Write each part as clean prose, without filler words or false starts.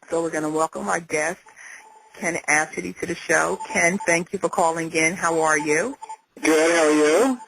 So we're going to welcome our guest, Kenneth Atchity, to the show. Ken, thank you for calling in. How are you? Good. How are you?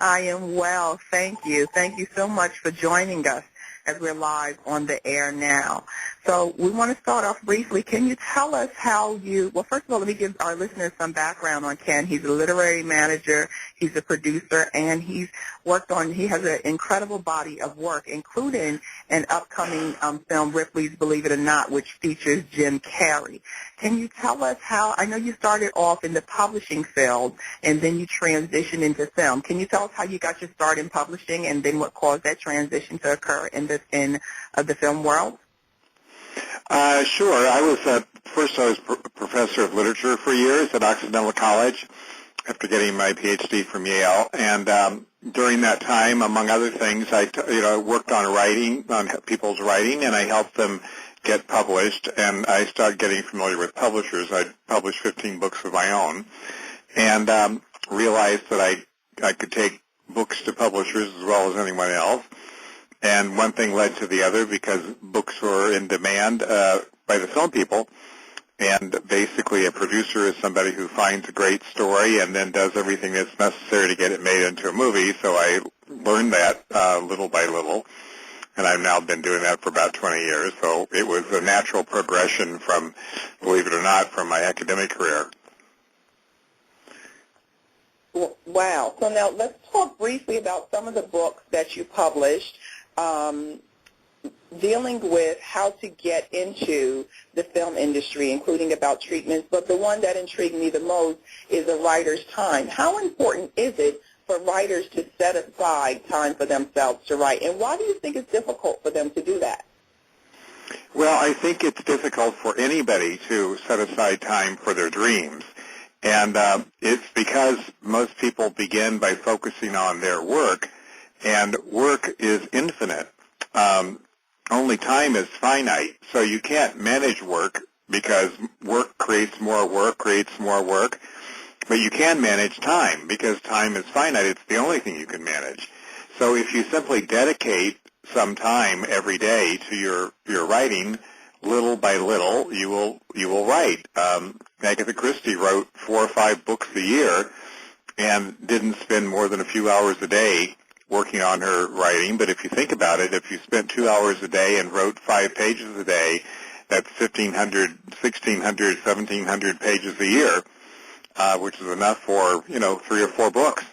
I am well. Thank you. Thank you so much for joining us as we're live on the air now. So we want to start off briefly. Can you tell us how well, first of all, let me give our listeners some background on Ken. He's a literary manager, he's a producer, and he has an incredible body of work, including an upcoming film, Ripley's Believe It or Not, which features Jim Carrey. Can you tell us how, I know you started off in the publishing field, and then you transitioned into film. Can you tell us how you got your start in publishing, and then what caused that transition to occur in the film world? Sure. I was professor of literature for years at Occidental College after getting my PhD from Yale, and during that time, among other things, I worked on writing, on people's writing, and I helped them get published, and I started getting familiar with publishers. I published 15 books of my own, and realized that I could take books to publishers as well as anyone else. And one thing led to the other because books were in demand by the film people. And basically a producer is somebody who finds a great story and then does everything that's necessary to get it made into a movie. So I learned that little by little. And I've now been doing that for about 20 years. So it was a natural progression from, believe it or not, from my academic career. Wow. So now let's talk briefly about some of the books that you published. Dealing with how to get into the film industry, including about treatments, but the one that intrigued me the most is a writer's time. How important is it for writers to set aside time for themselves to write, and why do you think it's difficult for them to do that? Well, I think it's difficult for anybody to set aside time for their dreams, and it's because most people begin by focusing on their work, and work is infinite. Only time is finite, so you can't manage work because work creates more work, but you can manage time because time is finite. It's the only thing you can manage. So if you simply dedicate some time every day to your writing, little by little, you will write. Agatha Christie wrote 4 or 5 books a year and didn't spend more than a few hours a day working on her writing, but if you think about it, if you spent 2 hours a day and wrote 5 pages a day, that's 1,500, 1,600, 1,700 pages a year, which is enough for, 3 or 4 books.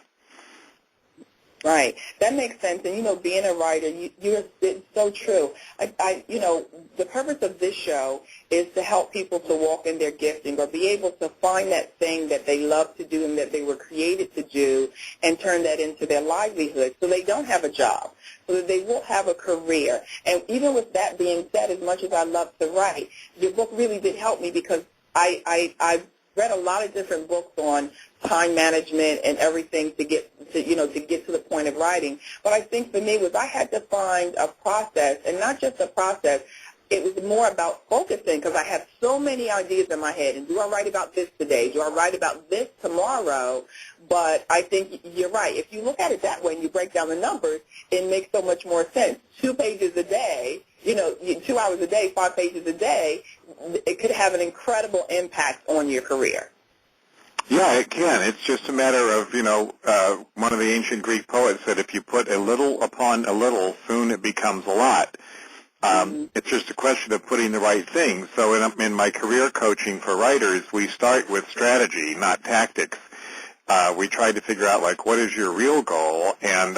Right. That makes sense. And, being a writer, it's so true. The purpose of this show is to help people to walk in their gifting or be able to find that thing that they love to do and that they were created to do and turn that into their livelihood so they don't have a job, so that they will have a career. And even with that being said, as much as I love to write, your book really did help me because I've read a lot of different books on time management and everything to get to the point of writing. But I think for me was I had to find a process, and not just a process. It was more about focusing because I had so many ideas in my head. And do I write about this today? Do I write about this tomorrow? But I think you're right. If you look at it that way and you break down the numbers, it makes so much more sense. 2 pages a day, 2 hours a day, 5 pages a day, it could have an incredible impact on your career. Yeah, it can. It's just a matter of, one of the ancient Greek poets said, if you put a little upon a little, soon it becomes a lot. It's just a question of putting the right thing. So in my career coaching for writers, we start with strategy, not tactics. We try to figure out, what is your real goal and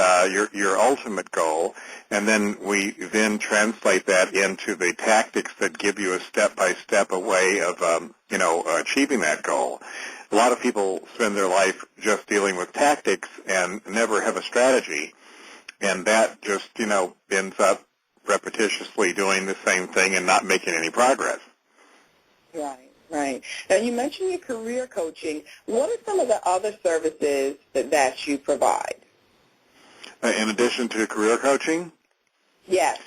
your ultimate goal, and then we then translate that into the tactics that give you a step-by-step way of, achieving that goal. A lot of people spend their life just dealing with tactics and never have a strategy, and that just, ends up repetitiously doing the same thing and not making any progress. Right. Now, you mentioned your career coaching. What are some of the other services that you provide? In addition to career coaching? Yes.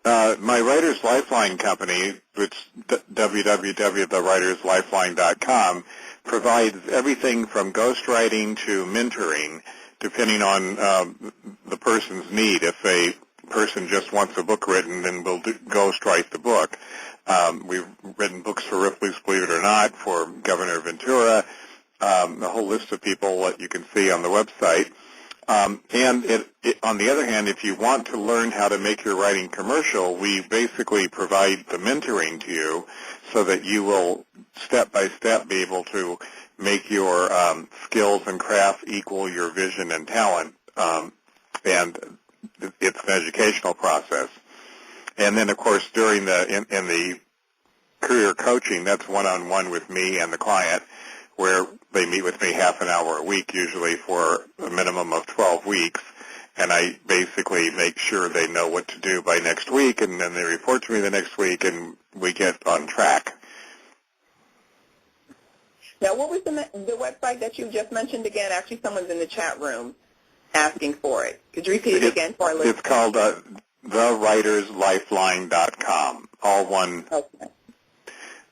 My Writer's Lifeline company, which www.thewriterslifeline.com, provides everything from ghostwriting to mentoring, depending on the person's need. If person just wants a book written, then we'll ghostwrite the book. We've written books for Ripley's Believe It or Not, for Governor Ventura, a whole list of people that you can see on the website. And on the other hand, if you want to learn how to make your writing commercial, we basically provide the mentoring to you so that you will step by step be able to make your skills and craft equal your vision and talent. And it's an educational process. And then, of course, during in the career coaching, that's one-on-one with me and the client, where they meet with me half an hour a week, usually for a minimum of 12 weeks, and I basically make sure they know what to do by next week, and then they report to me the next week, and we get on track. Now, what was the website that you just mentioned again? Actually, someone's in the chat room asking for it. Could you repeat it again for our listeners? It's called TheWritersLifeline.com, all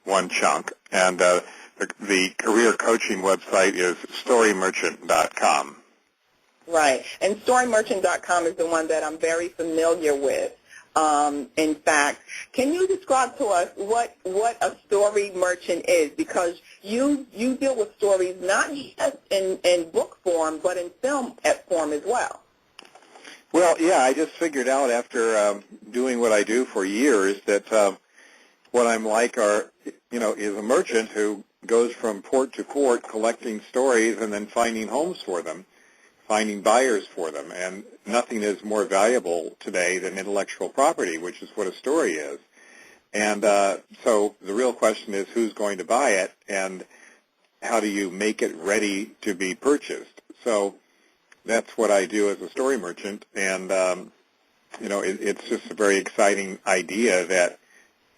one chunk. And the career coaching website is StoryMerchant.com. Right. And StoryMerchant.com is the one that I'm very familiar with. In fact, can you describe to us what a story merchant is? Because you deal with stories not just in book form, but in film form as well. Well, yeah, I just figured out after doing what I do for years that what I'm like is a merchant who goes from port to port collecting stories and then finding homes for them, finding buyers for them. And nothing is more valuable today than intellectual property, which is what a story is. And so the real question is who's going to buy it and how do you make it ready to be purchased? So that's what I do as a story merchant. And, it's just a very exciting idea that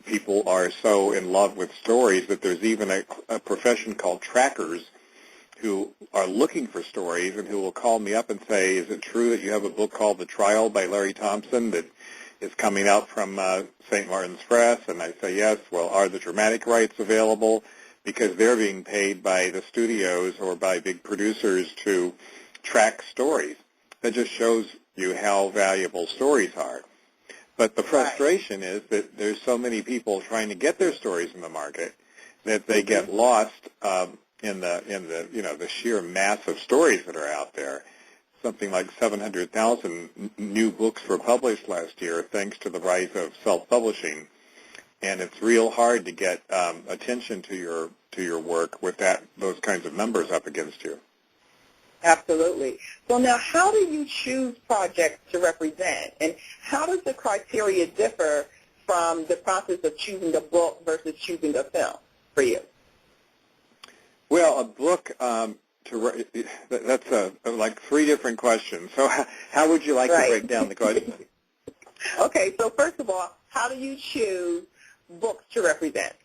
people are so in love with stories that there's even a profession called trackers who are looking for stories and who will call me up and say, is it true that you have a book called The Trial by Larry Thompson that is coming out from St. Martin's Press? And I say, yes. Well, are the dramatic rights available? Because they're being paid by the studios or by big producers to track stories. That just shows you how valuable stories are. But the frustration is that there's so many people trying to get their stories in the market that they get lost in the sheer mass of stories that are out there. Something like 700,000 new books were published last year thanks to the rise of self-publishing, and it's real hard to get attention to your work with those kinds of numbers up against you. Absolutely. So now, how do you choose projects to represent, and how does the criteria differ from the process of choosing a book versus choosing a film for you? Well, a book, that's like three different questions. So how would you like to break down the question? Okay, so first of all, how do you choose books to represent?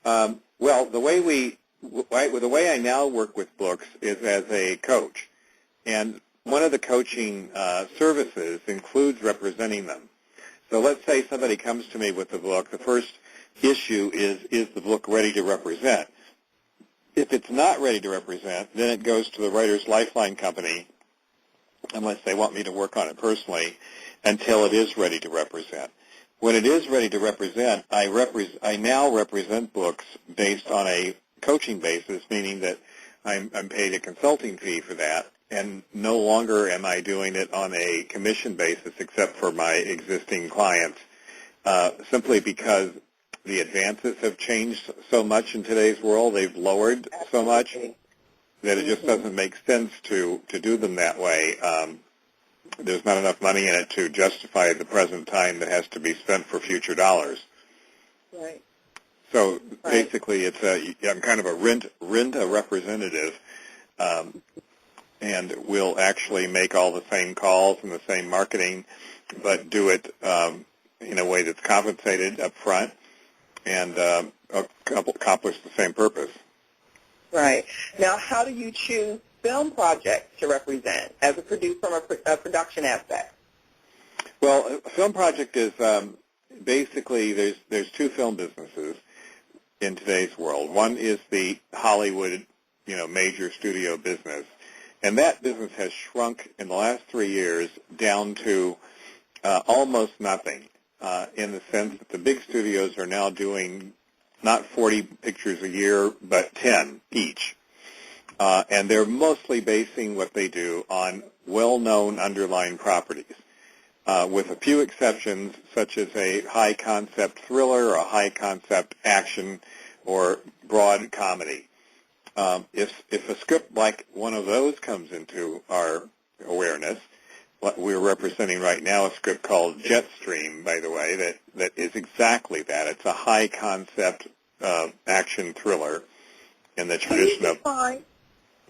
Well, the way I now work with books is as a coach, and one of the coaching services includes representing them. So let's say somebody comes to me with a book. The first issue is the book ready to represent? If it's not ready to represent, then it goes to the Writer's Lifeline Company, unless they want me to work on it personally, until it is ready to represent. When it is ready to represent, I now represent books based on a coaching basis, meaning that I'm paid a consulting fee for that, and no longer am I doing it on a commission basis except for my existing clients, simply because the advances have changed so much in today's world. They've lowered so much that it just doesn't make sense to do them that way. There's not enough money in it to justify the present time that has to be spent for future dollars. Right. So basically, I'm kind of a rent a representative, and we'll actually make all the same calls and the same marketing, but do it in a way that's compensated up front and accomplish the same purpose. Right. Now, how do you choose film projects to represent as a from a production aspect? Well, a film project is basically there's two film businesses in today's world. One is the Hollywood, major studio business, and that business has shrunk in the last 3 years down to Almost nothing, in the sense that the big studios are now doing not 40 pictures a year, but 10 each. And they're mostly basing what they do on well-known underlying properties, with a few exceptions, such as a high-concept thriller or a high-concept action or broad comedy. If a script like one of those comes into our awareness, what we're representing right now, a script called Jetstream, by the way, that is exactly that. It's a high-concept action thriller in the tradition of...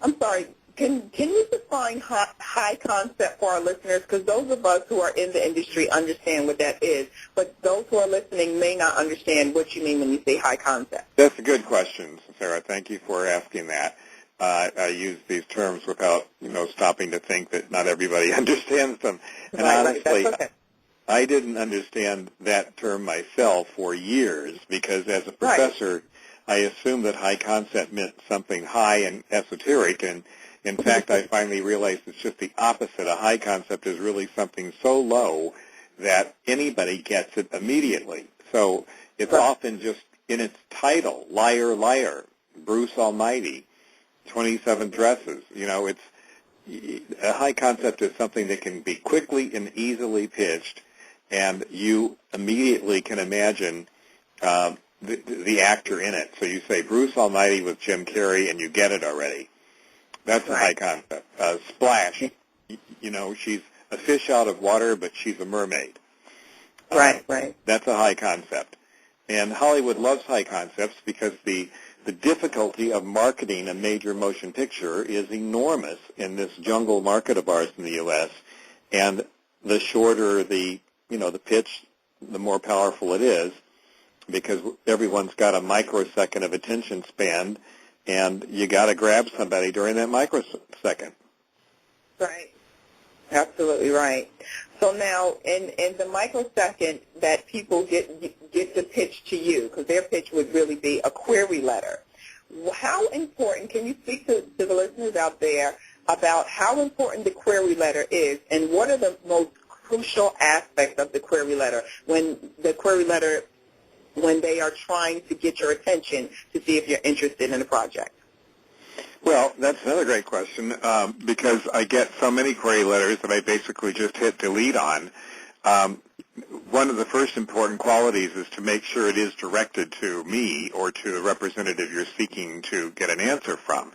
I'm sorry, can you define high concept for our listeners? Because those of us who are in the industry understand what that is, but those who are listening may not understand what you mean when you say high concept. That's a good question, Sarah. Thank you for asking that. I use these terms without, stopping to think that not everybody understands them. And honestly, That's okay. I didn't understand that term myself for years because as a professor, I assumed that high concept meant something high and esoteric, and in fact, I finally realized it's just the opposite. A high concept is really something so low that anybody gets it immediately. So it's often just in its title, Liar, Liar, Bruce Almighty, 27 Dresses. It's a high concept is something that can be quickly and easily pitched, and you immediately can imagine the actor in it. So you say Bruce Almighty with Jim Carrey, and you get it already. That's a high concept. Splash, she's a fish out of water, but she's a mermaid. Right. That's a high concept. And Hollywood loves high concepts because the difficulty of marketing a major motion picture is enormous in this jungle market of ours in the U.S. And the shorter the pitch, the more powerful it is, because everyone's got a microsecond of attention span, and you got to grab somebody during that microsecond. Right. Absolutely right. So now, in the microsecond that people get to pitch to you, because their pitch would really be a query letter, how important, can you speak to the listeners out there about how important the query letter is, and what are the most crucial aspects of the query letter when they are trying to get your attention to see if you're interested in a project? Well, that's another great question because I get so many query letters that I basically just hit delete on. One of the first important qualities is to make sure it is directed to me or to the representative you're seeking to get an answer from.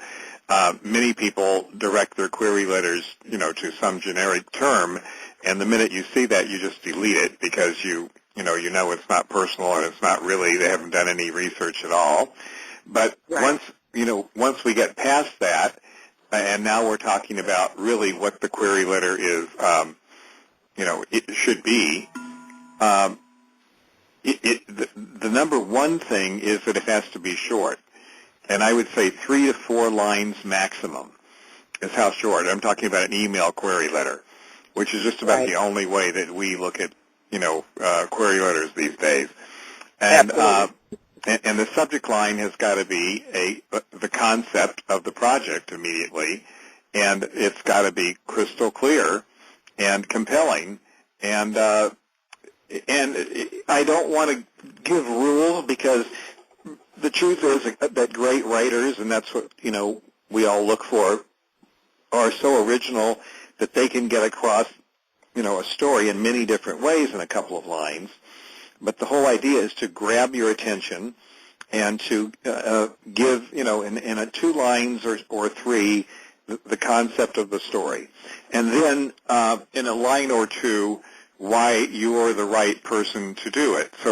Many people direct their query letters, to some generic term, and the minute you see that, you just delete it because you know it's not personal and it's not really, they haven't done any research at all. But once we get past that, and now we're talking about really what the query letter is, it should be, the number one thing is that it has to be short. And I would say 3 to 4 lines maximum is how short. I'm talking about an email query letter, which is just about the only way that we look at, query letters these days. And and the subject line has got to be the concept of the project immediately, and it's got to be crystal clear and compelling. And I don't want to give rules because the truth is that great writers, and that's what we all look for, are so original that they can get across a story in many different ways in a couple of lines. But the whole idea is to grab your attention and to give, in 2 lines or 3, the concept of the story. And then in a line or 2, why you're the right person to do it. So